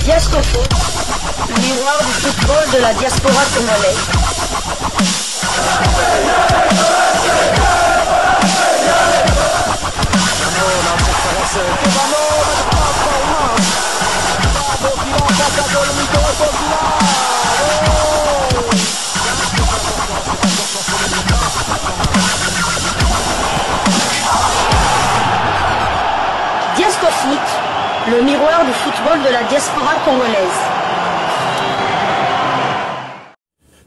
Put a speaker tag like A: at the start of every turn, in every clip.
A: Diascofoot, miroir du football de la diaspora congolaise. Diascofoot, le miroir du football de la diaspora congolaise.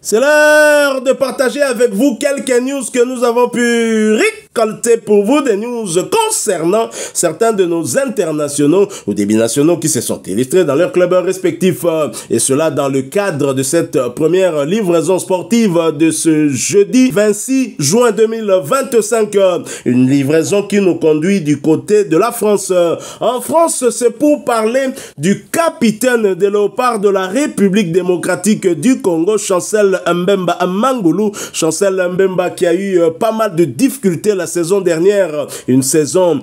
B: C'est l'heure de partager avec vous quelques news que nous avons pu récolter pour vous, des news concernant certains de nos internationaux ou des binationaux qui se sont illustrés dans leurs clubs respectifs, et cela dans le cadre de cette première livraison sportive de ce jeudi 26 juin 2025, une livraison qui nous conduit du côté de la France. En France, c'est pour parler du capitaine des Léopards de la République démocratique du Congo, Chancel Mbemba Mangulu. Chancel Mbemba qui a eu pas mal de difficultés la saison dernière, une saison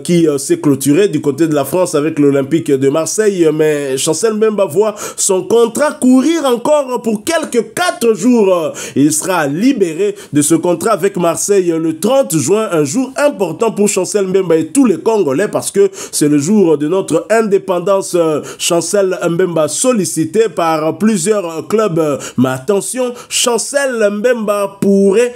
B: qui s'est clôturée du côté de la France avec l'Olympique de Marseille, mais Chancel Mbemba voit son contrat courir encore pour quelques 4 jours. Il sera libéré de ce contrat avec Marseille le 30 juin, un jour important pour Chancel Mbemba et tous les Congolais parce que c'est le jour de notre indépendance. Chancel Mbemba sollicité par plusieurs clubs, mais attention, Chancel Mbemba pourrait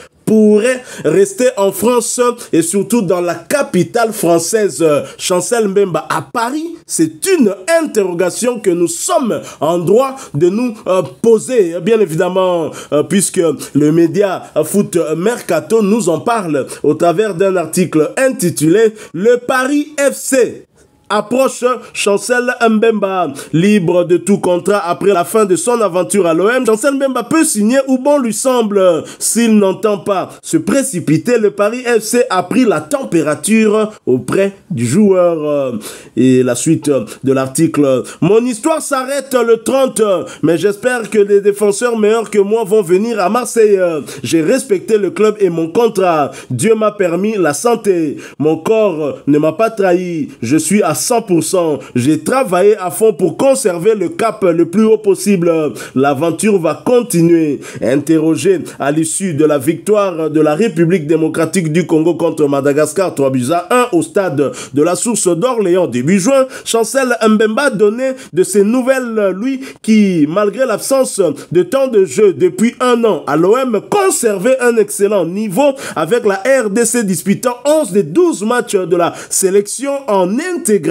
B: rester en France et surtout dans la capitale française. Chancel Mbemba à Paris, c'est une interrogation que nous sommes en droit de nous poser, bien évidemment, puisque le média Foot Mercato nous en parle au travers d'un article intitulé « Le Paris FC ». Approche Chancel Mbemba, libre de tout contrat après la fin de son aventure à l'OM. Chancel Mbemba peut signer où bon lui semble. S'il n'entend pas se précipiter, le Paris FC a pris la température auprès du joueur. Et la suite de l'article. Mon histoire s'arrête le 30, mais j'espère que des défenseurs meilleurs que moi vont venir à Marseille. J'ai respecté le club et mon contrat. Dieu m'a permis la santé. Mon corps ne m'a pas trahi. Je suis à 100%. J'ai travaillé à fond pour conserver le cap le plus haut possible. L'aventure va continuer. Interrogé à l'issue de la victoire de la République démocratique du Congo contre Madagascar 3-1 au stade de la Source d'Orléans début juin, Chancel Mbemba donnait de ses nouvelles, lui qui, malgré l'absence de temps de jeu depuis un an à l'OM, conservait un excellent niveau avec la RDC disputant 11 des 12 matchs de la sélection en intégralité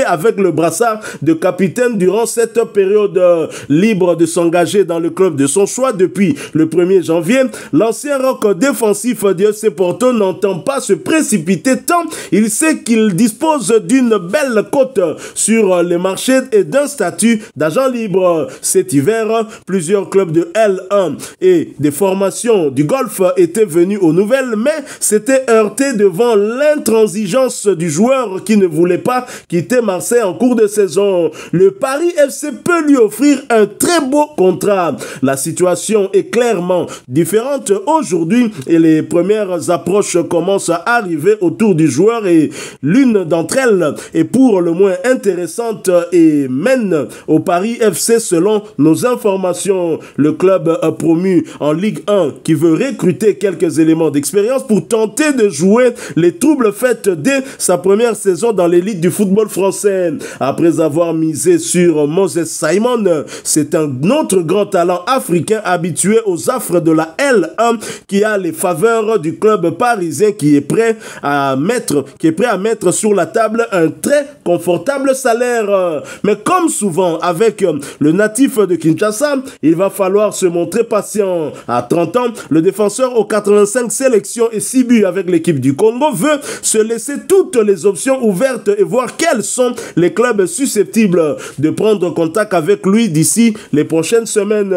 B: avec le brassard de capitaine durant cette période. Libre de s'engager dans le club de son choix depuis le 1er janvier, l'ancien roc défensif de FC Porto n'entend pas se précipiter tant il sait qu'il dispose d'une belle cote sur les marchés et d'un statut d'agent libre. Cet hiver, plusieurs clubs de L1 et des formations du golf étaient venus aux nouvelles, mais s'étaient heurtés devant l'intransigeance du joueur qui ne voulait pas quitter Marseille en cours de saison. Le Paris FC peut lui offrir un très beau contrat. La situation est clairement différente aujourd'hui et les premières approches commencent à arriver autour du joueur et l'une d'entre elles est pour le moins intéressante et mène au Paris FC selon nos informations. Le club promu en Ligue 1 qui veut recruter quelques éléments d'expérience pour tenter de jouer les troubles faits dès sa première saison dans l'élite du football français. Après avoir misé sur Moses Simon, c'est un autre grand talent africain habitué aux affres de la L1 qui a les faveurs du club parisien qui est prêt à mettre sur la table un très confortable salaire. Mais comme souvent avec le natif de Kinshasa, il va falloir se montrer patient. À 30 ans, le défenseur aux 85 sélections et 6 buts avec l'équipe du Congo veut se laisser toutes les options ouvertes et voir quels sont les clubs susceptibles de prendre contact avec lui d'ici les prochaines semaines.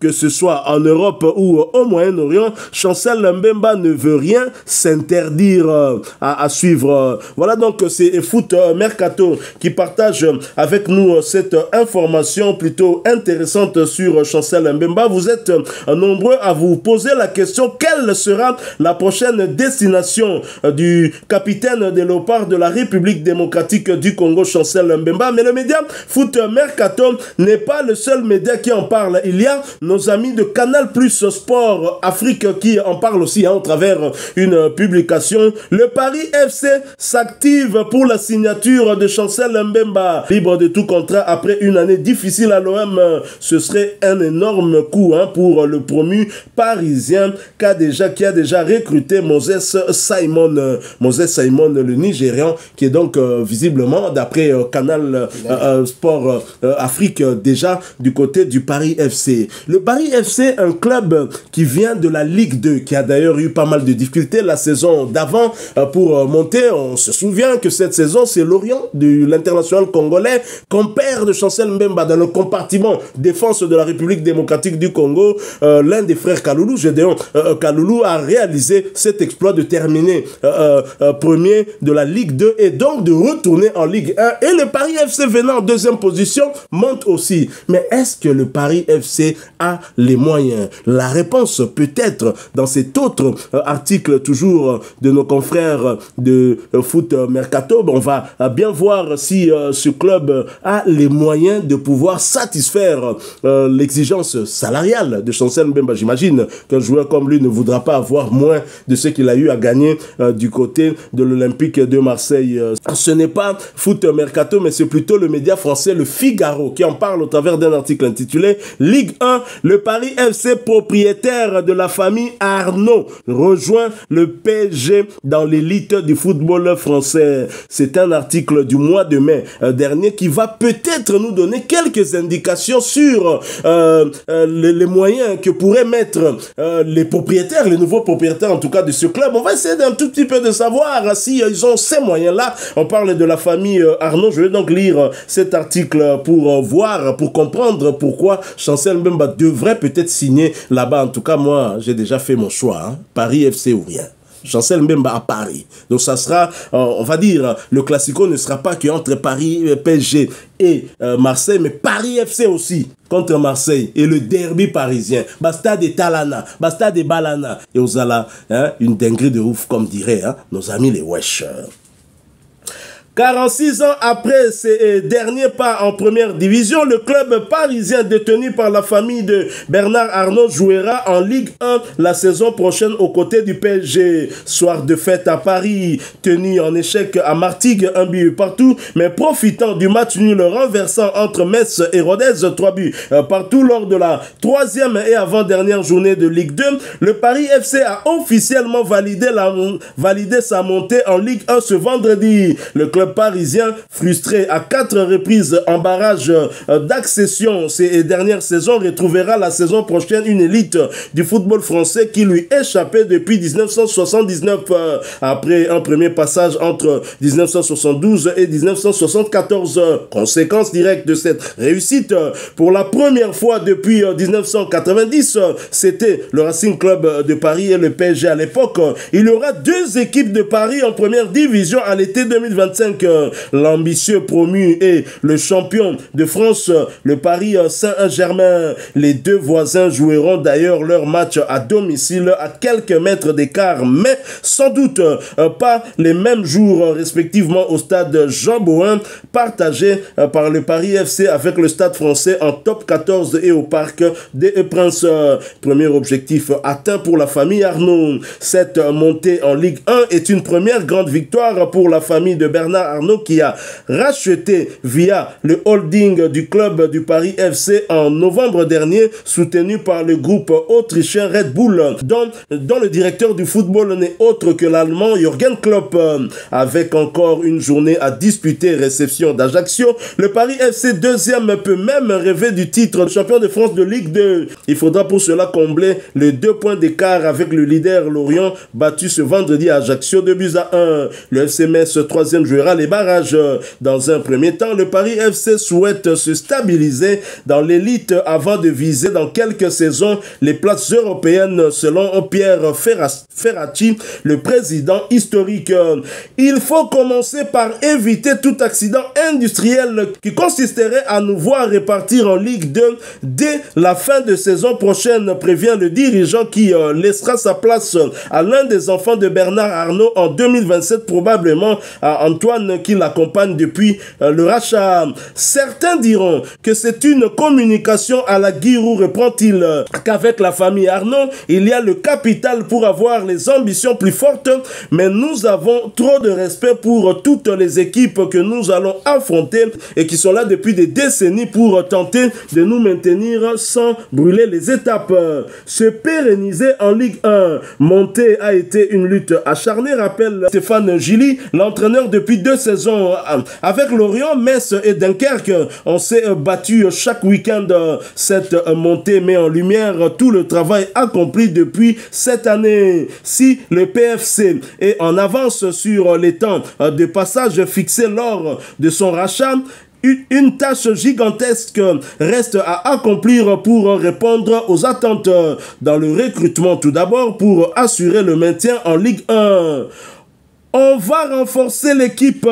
B: Que ce soit en Europe ou au Moyen-Orient, Chancel Mbemba ne veut rien s'interdire à suivre. Voilà donc c'est Foot Mercato qui partage avec nous cette information plutôt intéressante sur Chancel Mbemba. Vous êtes nombreux à vous poser la question: quelle sera la prochaine destination du capitaine des Léopards de la République démocratique démocratique du Congo, Chancel Mbemba. Mais le média Foot Mercato n'est pas le seul média qui en parle. Il y a nos amis de Canal Plus Sport Afrique qui en parlent aussi au travers une publication. Le Paris FC s'active pour la signature de Chancel Mbemba. Libre de tout contrat après une année difficile à l'OM, ce serait un énorme coup pour le promu parisien qui a déjà recruté Moses Simon, le Nigérian, qui est donc visiblement, d'après Canal Sport Afrique, déjà du côté du Paris FC. Le Paris FC, un club qui vient de la Ligue 2, qui a d'ailleurs eu pas mal de difficultés la saison d'avant pour monter. On se souvient que cette saison, c'est Lorient de l'international congolais, compère de Chancel Mbemba dans le compartiment défense de la République démocratique du Congo. L'un des frères Kaloulou, Gédéon Kaloulou, a réalisé cet exploit de terminer premier de la Ligue 2 et donc de retourner en Ligue 1. Et le Paris FC venant en deuxième position monte aussi. Mais est-ce que le Paris FC a les moyens? La réponse peut-être dans cet autre article toujours de nos confrères de Foot Mercato. On va bien voir si ce club a les moyens de pouvoir satisfaire l'exigence salariale de Chancel Mbemba. J'imagine qu'un joueur comme lui ne voudra pas avoir moins de ce qu'il a eu à gagner du côté de l'Olympique de Marseille. Ce n'est pas Foot Mercato, mais c'est plutôt le média français Le Figaro qui en parle au travers d'un article intitulé Ligue 1, le Paris FC propriétaire de la famille Arnaud rejoint le PSG dans l'élite du football français. C'est un article du mois de mai dernier qui va peut-être nous donner quelques indications sur les moyens que pourraient mettre les propriétaires, les nouveaux propriétaires en tout cas de ce club. On va essayer d'un tout petit peu de savoir si ils ont ces moyens-là. On parle de la famille Arnaud. Je vais donc lire cet article pour voir, pour comprendre pourquoi Chancel Mbemba devrait peut-être signer là-bas. En tout cas, moi, j'ai déjà fait mon choix. Paris FC ou rien. Chancel Mbemba à Paris. Donc ça sera, on va dire, le classico ne sera pas qu'entre Paris, PSG et Marseille, mais Paris FC aussi contre Marseille et le derby parisien. Basta des Talana, basta des Balana. Et aux ala, une dinguerie de ouf, comme diraient nos amis les Wesh. 46 ans après ses derniers pas en première division, le club parisien détenu par la famille de Bernard Arnault jouera en Ligue 1 la saison prochaine aux côtés du PSG. Soir de fête à Paris, tenu en échec à Martigues, 1 but partout, mais profitant du match nul renversant entre Metz et Rodez, 3 buts partout lors de la troisième et avant-dernière journée de Ligue 2, le Paris FC a officiellement validé sa montée en Ligue 1 ce vendredi. Le club parisien, frustré à 4 reprises en barrage d'accession ces dernières saisons, retrouvera la saison prochaine une élite du football français qui lui échappait depuis 1979 après un premier passage entre 1972 et 1974. Conséquence directe de cette réussite, pour la première fois depuis 1990, c'était le Racing Club de Paris et le PSG à l'époque. Il y aura 2 équipes de Paris en première division à l'été 2025. L'ambitieux promu et le champion de France, le Paris Saint-Germain. Les 2 voisins joueront d'ailleurs leur match à domicile à quelques mètres d'écart, mais sans doute pas les mêmes jours respectivement au stade Jean-Bouin, partagé par le Paris FC avec le stade français en top 14 et au Parc des Princes. Premier objectif atteint pour la famille Arnaud. Cette montée en Ligue 1 est une première grande victoire pour la famille de Bernard Arnault qui a racheté via le holding du club du Paris FC en novembre dernier, soutenu par le groupe autrichien Red Bull, dont le directeur du football n'est autre que l'allemand Jürgen Klopp. Avec encore une journée à disputer, réception d'Ajaccio, le Paris FC deuxième peut même rêver du titre de champion de France de Ligue 2. Il faudra pour cela combler les 2 points d'écart avec le leader Lorient, battu ce vendredi à Ajaccio 2-1. Le FC Metz, 3e, jouera les barrages. Dans un premier temps, le Paris FC souhaite se stabiliser dans l'élite avant de viser dans quelques saisons les places européennes, selon Pierre Ferracci, le président historique. Il faut commencer par éviter tout accident industriel qui consisterait à nous voir répartir en Ligue 2 dès la fin de saison prochaine, prévient le dirigeant qui laissera sa place à l'un des enfants de Bernard Arnault en 2027, probablement à Antoine fans qui l'accompagnent depuis le rachat. Certains diront que c'est une communication à la Giroud, reprend-il, qu'avec la famille Arnaud, il y a le capital pour avoir les ambitions plus fortes, mais nous avons trop de respect pour toutes les équipes que nous allons affronter et qui sont là depuis des décennies pour tenter de nous maintenir sans brûler les étapes. Se pérenniser en Ligue 1, monter a été une lutte acharnée, rappelle Stéphane Gilly, l'entraîneur depuis 2 saisons. Avec Lorient, Metz et Dunkerque, on s'est battu chaque week-end. Cette montée met en lumière tout le travail accompli depuis cette année. Si le PFC est en avance sur les temps de passage fixés lors de son rachat, une tâche gigantesque reste à accomplir pour répondre aux attentes dans le recrutement. Tout d'abord, pour assurer le maintien en Ligue 1. On va renforcer l'équipe.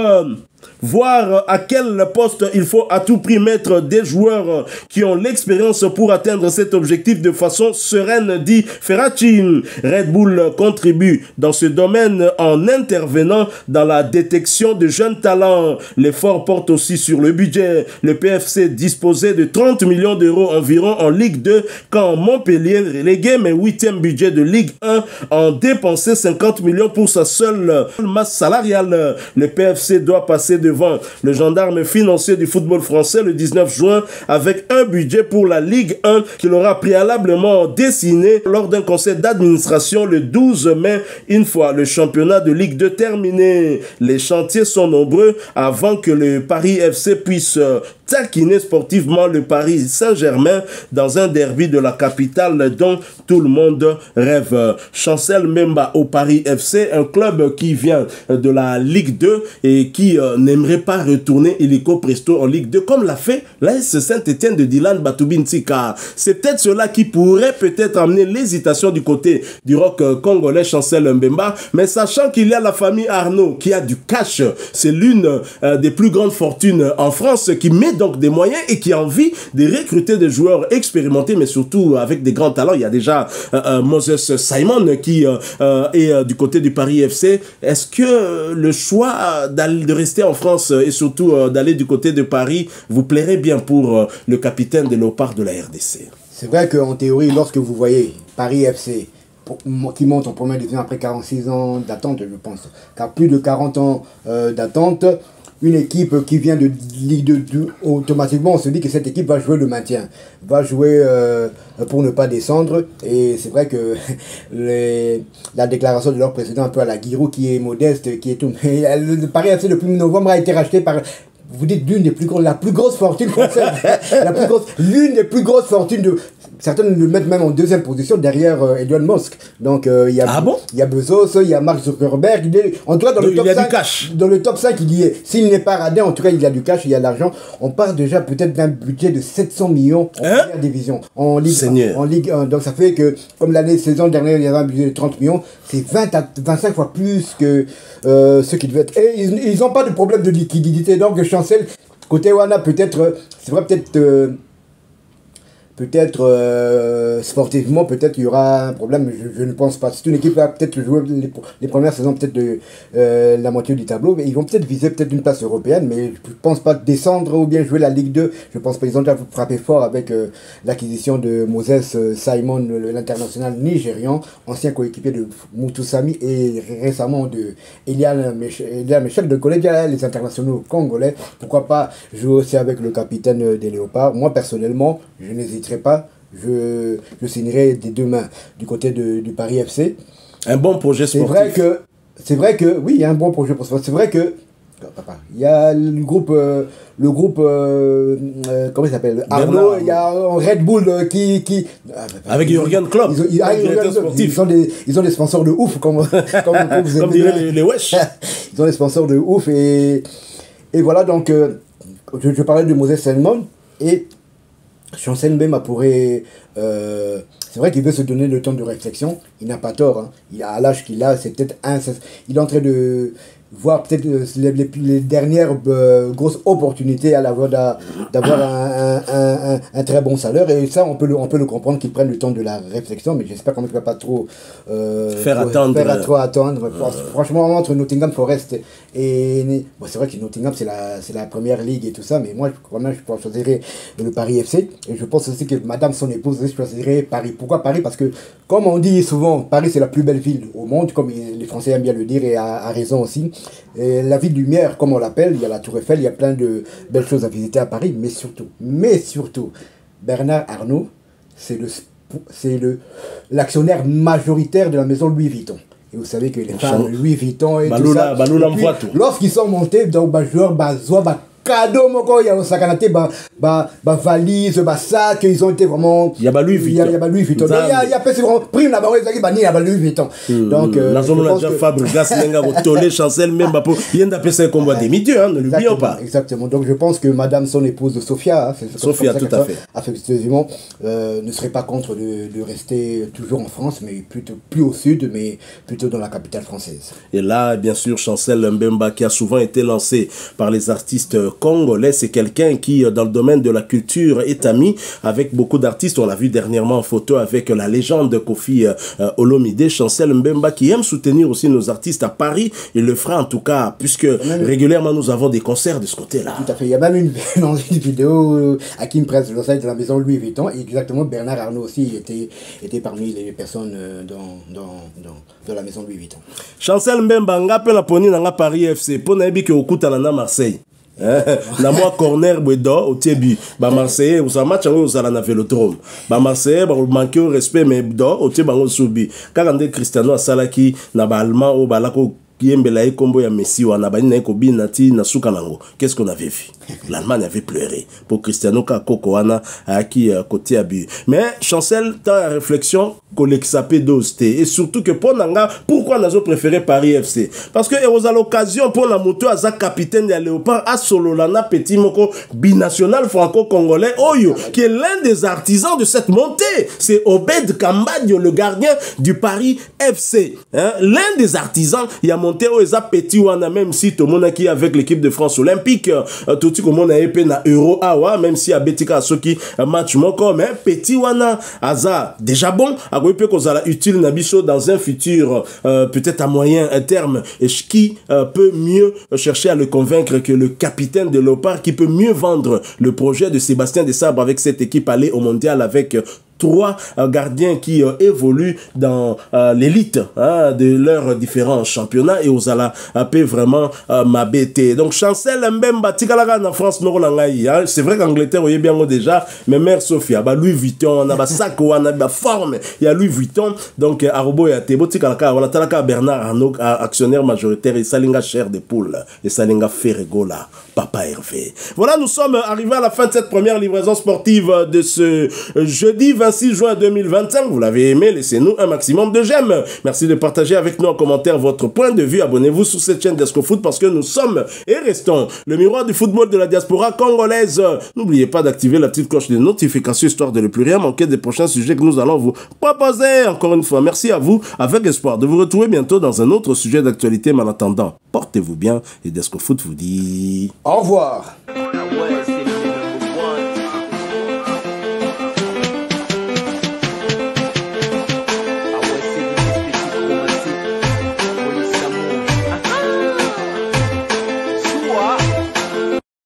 B: Voir à quel poste il faut à tout prix mettre des joueurs qui ont l'expérience pour atteindre cet objectif de façon sereine, dit Ferracci. Red Bull contribue dans ce domaine en intervenant dans la détection de jeunes talents. L'effort porte aussi sur le budget. Le PFC disposait de 30 millions d'euros environ en Ligue 2 quand Montpellier, relégué mais 8e budget de Ligue 1, en dépensait 50 millions pour sa seule masse salariale. Le PFC doit passer devant le gendarme financier du football français le 19 juin avec un budget pour la Ligue 1 qu'il aura préalablement dessiné lors d'un conseil d'administration le 12 mai, une fois le championnat de Ligue 2 terminé. Les chantiers sont nombreux avant que le Paris FC puisse taquiner sportivement le Paris Saint-Germain dans un derby de la capitale dont tout le monde rêve. Chancel Mbemba au Paris FC, un club qui vient de la Ligue 2 et qui n'aimerait pas retourner illico presto en Ligue 2 comme l'a fait l'AS Saint-Etienne de Dylan Batoubi car c'est peut-être cela qui pourrait peut-être amener l'hésitation du côté du rock congolais Chancel Mbemba, mais sachant qu'il y a la famille Arnaud qui a du cash, c'est l'une des plus grandes fortunes en France qui met donc des moyens et qui a envie de recruter des joueurs expérimentés mais surtout avec des grands talents. Il y a déjà Moses Simon qui est du côté du Paris FC. Est-ce que le choix de rester en France et surtout d'aller du côté de Paris vous plairait bien pour le capitaine des Léopards de la RDC?
C: C'est vrai qu'en théorie, lorsque vous voyez Paris FC qui monte en première division après 46 ans d'attente, je pense, car plus de 40 ans d'attente, une équipe qui vient de Ligue 2, automatiquement on se dit que cette équipe va jouer le maintien, va jouer pour ne pas descendre. Et c'est vrai que la déclaration de leur président un peu à la Giroud qui est modeste, qui est tout. Le Paris FC depuis novembre a été racheté par, vous dites, la plus grosse fortune française, l'une des plus grosses fortunes de... Certains le mettent même en 2e position derrière Elon Musk. Donc il y a Bezos, il y a Mark Zuckerberg. En tout cas, dans le top 5, il y est. S'il n'est pas radin, en tout cas, il y a du cash, il y a de l'argent. On part déjà peut-être d'un budget de 700 millions en première division, en Ligue 1. Donc ça fait que, comme saison dernière, il y avait un budget de 30 millions. C'est 20 à 25 fois plus que ce qui devait être. Et ils n'ont pas de problème de liquidité. Donc Chancel, côté Wana, peut-être, c'est vrai, peut-être sportivement, peut-être il y aura un problème, je ne pense pas. C'est une équipe qui va peut-être jouer les premières saisons peut-être de la moitié du tableau, mais ils vont peut-être viser peut-être une place européenne, mais je ne pense pas descendre ou bien jouer la Ligue 2. Je pense pas, ils ont déjà frappé fort avec l'acquisition de Moses Simon, l'international nigérian, ancien coéquipier de Mutusami et récemment de Elian Michel de Collège, les internationaux congolais. Pourquoi pas jouer aussi avec le capitaine des Léopards? Moi personnellement, je n'hésiterai pas, je signerai des deux mains du côté du Paris FC.
B: Un bon projet sportif.
C: C'est vrai que oui, il y a un bon projet sportif. C'est vrai que il y a le groupe comment il s'appelle, Arnaud, il y a un Red Bull qui
B: avec Jürgen Klopp,
C: ils ont des sponsors de ouf comme
B: diraient les wesh.
C: Ils ont des sponsors de ouf et voilà. Donc je parlais de Moses Simon et Chancel Mbemba pourrait... c'est vrai qu'il veut se donner le temps de réflexion. Il n'a pas tort. Hein. À l'âge qu'il a, c'est peut-être il est en train de voir peut-être les dernières grosses opportunités à d'avoir un très bon salaire. Et ça, on peut le comprendre qu'il prenne le temps de la réflexion. Mais j'espère qu'on ne va pas trop
B: faire attendre.
C: Franchement, entre Nottingham Forest Et bon, c'est vrai que Nottingham, c'est la première ligue et tout ça, mais moi, quand même, je choisirais le Paris FC. Et je pense aussi que madame, son épouse, je choisirais Paris. Pourquoi Paris? Parce que, comme on dit souvent, Paris, c'est la plus belle ville au monde, comme les Français aiment bien le dire, et à raison aussi. Et la ville du Lumière, comme on l'appelle, il y a la Tour Eiffel, il y a plein de belles choses à visiter à Paris, mais surtout, Bernard Arnault, c'est l'actionnaire majoritaire de la maison Louis Vuitton. Et vous savez que les femmes Louis Vuitton et tout ça, lorsqu'ils sont montés, donc, cadeau moko ya osakanate valise sac, ils ont été vraiment
B: il y a Louis Vuitton,
C: il y a Louis Vuitton, il y a pas vraiment prime là-bas il y a Louis Vuitton. Donc
B: la zone là déjà Fabregas nenga rotolé Chancel même pas pour yenda pesa combat des milieux, ne l'oublions pas.
C: Exactement. Donc je pense que madame, son épouse Sophia,
B: Sophia tout à fait,
C: affectueusement, ne serait pas contre de rester toujours en France, mais plutôt plus au sud, mais plutôt dans la capitale française.
B: Et là, bien sûr, Chancel Mbemba, qui a souvent été lancé par les artistes congolais, c'est quelqu'un qui, dans le domaine de la culture, est ami avec beaucoup d'artistes. On l'a vu dernièrement en photo avec la légende Kofi Olomide. Chancel Mbemba, qui aime soutenir aussi nos artistes à Paris, il le fera en tout cas, puisque régulièrement nous avons des concerts de ce côté-là.
C: Tout à fait. Il y a même une vidéo à Kim Presse, le site de la maison Louis Vuitton, et exactement Bernard Arnault aussi était parmi les personnes dans la maison Louis Vuitton.
B: Chancel Mbemba, ngape la poni na Paris FC, pona ebi ke okuta na Marseille. Na moi corner bwedo au tiebi ba Marseille usa match ngo usala na Vélodrome ba Marseille ba manquer au respect mais do au tiebi ngo subi kaka nde Cristiano asalaki na ba allemand o balako Kiembela et Kombo ya Messi wana bani na ekobina ti na suka nango. Qu'est-ce qu'on avait vu? L'Allemagne avait pleuré pour Cristiano Kakoko wana qui côté à but. Mais Chancel dans la réflexion kolexapé d'osté et surtout que pour nanga pourquoi nazo préféré Paris FC? Parce que à l'occasion pour la moto aza capitaine de Léopard à Sololana petit moko binational franco-congolais Oyo qui est l'un des artisans de cette montée. C'est Obed Kambadio, le gardien du Paris FC. Hein? L'un des artisans, il y a monté au petit wana même si tout le monde qui avec l'équipe de France olympique tout le monde a épé na Euro Awa même si a Betika Soki match moko mais petit wana aza déjà bon a épé kozala utile na biso dans un futur peut-être à moyen terme et qui peut mieux chercher à le convaincre que le capitaine de Léopard qui peut mieux vendre le projet de Sébastien Desabre avec cette équipe aller au mondial avec 3 gardiens qui évoluent dans l'élite de leurs différents championnats et aux ala peut vraiment m'abêter. Donc Chancel Mbemba tikalaga na France noronangai, c'est vrai qu'Angleterre oye bien déjà mais mère Sophia ba Louis Vuitton na ba sac wana ba forme il y a Louis Vuitton donc arobo ya tebo tikalaka wana talaka Bernard Arnault actionnaire majoritaire et Salinga Chair de Poule et Salinga Ferregola Papa Hervé. Voilà, nous sommes arrivés à la fin de cette première livraison sportive de ce jeudi 26 juin 2025. Vous l'avez aimé, laissez-nous un maximum de j'aime. Merci de partager avec nous en commentaire votre point de vue. Abonnez-vous sur cette chaîne d'ESCOFoot parce que nous sommes et restons le miroir du football de la diaspora congolaise. N'oubliez pas d'activer la petite cloche de notification histoire de ne plus rien manquer des prochains sujets que nous allons vous proposer. Encore une fois, merci à vous avec espoir de vous retrouver bientôt dans un autre sujet d'actualité. Mais en attendant, portez-vous bien et d'ESCOFoot vous dit
C: au revoir.